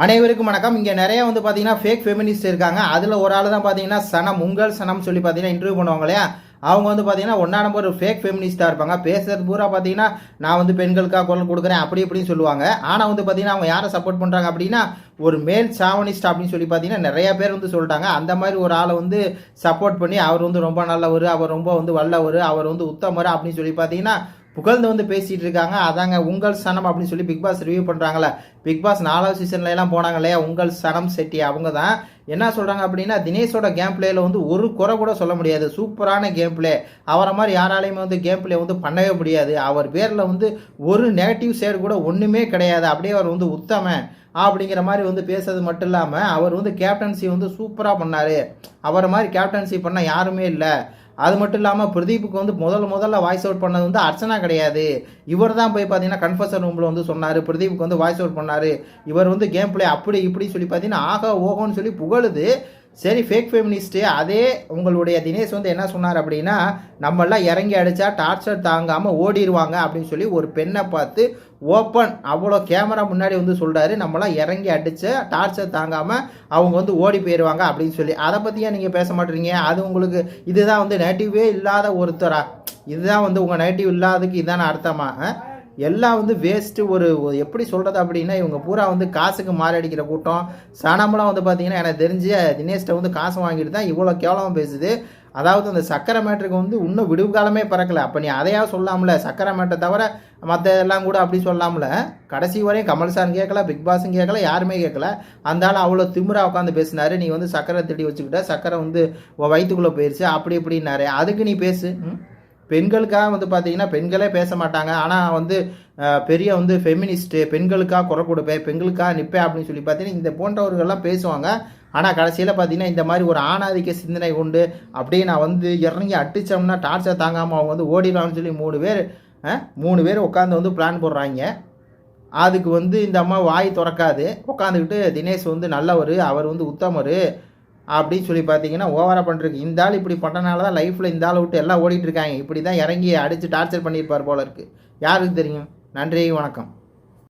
அனைவருக்கும் வணக்கம். இங்கே நிறைய வந்து பார்த்தீங்கன்னா ஃபேக் ஃபெமினிஸ்ட் இருக்காங்க. அதில் ஒரு ஆள் தான் பார்த்தீங்கன்னா சனம், உங்கள் சனம் சொல்லி பார்த்தீங்கன்னா இன்டர்வியூ பண்ணுவாங்க இல்லையா, அவங்க வந்து பார்த்தீங்கன்னா ஒன்றா நம்பர் ஒரு ஃபேக் ஃபெமினிஸ்ட்டாக இருப்பாங்க. பேசுறது பூரா பார்த்தீங்கன்னா நான் வந்து பெண்களுக்காக குரல் கொடுக்குறேன் அப்படி இப்படின்னு சொல்லுவாங்க. ஆனால் வந்து பார்த்தீங்கன்னா அவங்க யாரை சப்போர்ட் பண்ணுறாங்க அப்படின்னா ஒரு மேல் சாவனிஸ்ட் அப்படின்னு சொல்லி பார்த்தீங்கன்னா நிறைய பேர் வந்து சொல்லிட்டாங்க. அந்த மாதிரி ஒரு ஆளை வந்து சப்போர்ட் பண்ணி அவர் வந்து ரொம்ப நல்லவர், அவர் ரொம்ப வந்து வல்லவர், அவர் வந்து உத்தமர் அப்படின்னு சொல்லி பார்த்தீங்கன்னா புகழ்ந்து வந்து பேசிகிட்டு இருக்காங்க. அதாங்க உங்கள் சனம் அப்படின்னு சொல்லி பிக் பாஸ் ரிவ்யூ பண்ணுறாங்களே. பிக் பாஸ் 4வது சீசன்ல எல்லாம் போனாங்க இல்லையா, உங்கள் சனம் செட்டி அவங்க தான் என்ன சொல்கிறாங்க அப்படின்னா தினேஷோட கேம் பிளேயில் வந்து ஒரு குறை கூட சொல்ல முடியாது. சூப்பரான கேம் பிளே, அவரை மாதிரி யாராலையுமே வந்து கேம் பிளே வந்து பண்ணவே முடியாது. அவர் பேரில் வந்து ஒரு நெகட்டிவ் சைடு கூட ஒன்றுமே கிடையாது. அப்படியே அவர் வந்து உத்தமன் அப்படிங்கிற மாதிரி வந்து பேசுறது மட்டும் இல்லாமல் அவர் வந்து கேப்டன்சி வந்து சூப்பராக பண்ணார். அவரை மாதிரி கேப்டன்சி பண்ண யாருமே இல்லை. அது மட்டும் இல்லாமல் பிரதீப்புக்கு வந்து முதல்ல வாய்ஸ் அவுட் பண்ணது வந்து அர்ச்சனா கிடையாது. இவர் தான் போய் பார்த்தீங்கன்னா கன்ஃபர்ஷன் ரூமில் வந்து சொன்னார், பிரதீப்புக்கு வந்து வாய்ஸ் அவுட் பண்ணார், இவர் வந்து கேம் பிளே அப்படி இப்படி சொல்லி பார்த்தீங்கன்னா ஆகா ஓகோன்னு சொல்லி புகழுது. சரி, ஃபேக் ஃபெமினிஸ்ட்டு அதே உங்களுடைய தினேஷ் வந்து என்ன சொன்னார் அப்படின்னா நம்மளாம் இறங்கி அடித்தா டார்ச்சர் தாங்காமல் ஓடிடுவாங்க அப்படின்னு சொல்லி ஒரு பெண்ணை பார்த்து ஓப்பன் அவ்வளோ கேமரா முன்னாடி வந்து சொல்கிறாரு, நம்மளாம் இறங்கி அடித்த டார்ச்சர் தாங்காமல் அவங்க வந்து ஓடி போயிடுவாங்க அப்படின்னு சொல்லி. அதை பற்றியா நீங்கள் பேச மாட்டேறீங்க? அது உங்களுக்கு இதுதான் வந்து நெகட்டிவே இல்லாத ஒருத்தரா? இதுதான் வந்து உங்கள் நெகட்டிவ் இல்லாததுக்கு இதுதான அர்த்தமா? எல்லாம் வந்து வேஸ்ட்டு. ஒரு எப்படி சொல்கிறது அப்படின்னா இவங்க பூரா வந்து காசுக்கு மாறடிக்கிற கூட்டம். சனமெல்லாம் வந்து பார்த்தீங்கன்னா எனக்கு தெரிஞ்சு தினேஷ்ட வந்து காசு வாங்கிட்டு தான் இவ்வளோ கேவலமாக பேசுது. அதாவது அந்த சக்கரை மேட்டருக்கு வந்து இன்னும் விடுவு காலமே பறக்கலை. அப்போ நீ அதையா சொல்லாமல, சக்கரை மேட்டை தவிர மற்ற எல்லாம் கூட அப்படி சொல்லாமல. கடைசி வரையும் கமல் சார் கேட்கல, பிக் பாஸும் கேட்கல, யாருமே கேட்கல. அந்த ஆள் அவ்வளோ திமிரா உட்காந்து பேசினாரு, நீ வந்து சக்கரை திட்டி வச்சுக்கிட்ட, சக்கரை வந்து வயிற்றுக்குள்ளே போயிடுச்சு அப்படி இப்படின்னாரு. அதுக்கு நீ பேசு. பெண்களுக்காக வந்து பார்த்தீங்கன்னா பெண்களே பேச மாட்டாங்க. ஆனால் வந்து பெரிய வந்து ஃபெமினிஸ்ட்டு, பெண்களுக்காக குறை கொடுப்பேன், பெண்களுக்காக நிற்பேன் அப்படின்னு சொல்லி பார்த்தீங்கன்னா இந்த போன்றவர்கள்லாம் பேசுவாங்க. ஆனால் கடைசியில் பார்த்தீங்கன்னா இந்த மாதிரி ஒரு ஆணாதிக்க சிந்தனை கொண்டு அப்படியே நான் வந்து இறங்கி அடித்தோம்னா டார்ச்சர் தாங்காமல் அவங்க வந்து ஓடிடலாம்னு சொல்லி 3 பேர் உட்காந்து வந்து பிளான் போடுறாங்க. அதுக்கு வந்து இந்த அம்மா வாய் திறக்காது, உட்காந்துக்கிட்டு தினேஷ் வந்து நல்லவர், அவர் வந்து உத்தமர் அப்படின்னு சொல்லி பார்த்தீங்கன்னா ஓவராக பண்ணுறதுக்கு. இந்த ஆள் இப்படி பண்ணுறனால தான் லைஃப்பில் இந்த ஆளை விட்டு எல்லாம் ஓடிட்டு இருக்காங்க. இப்படி தான் இறங்கி அடித்து டார்ச்சர் பண்ணியிருப்பார் போல இருக்குது. யாருக்கு தெரியும்? நன்றி, வணக்கம்.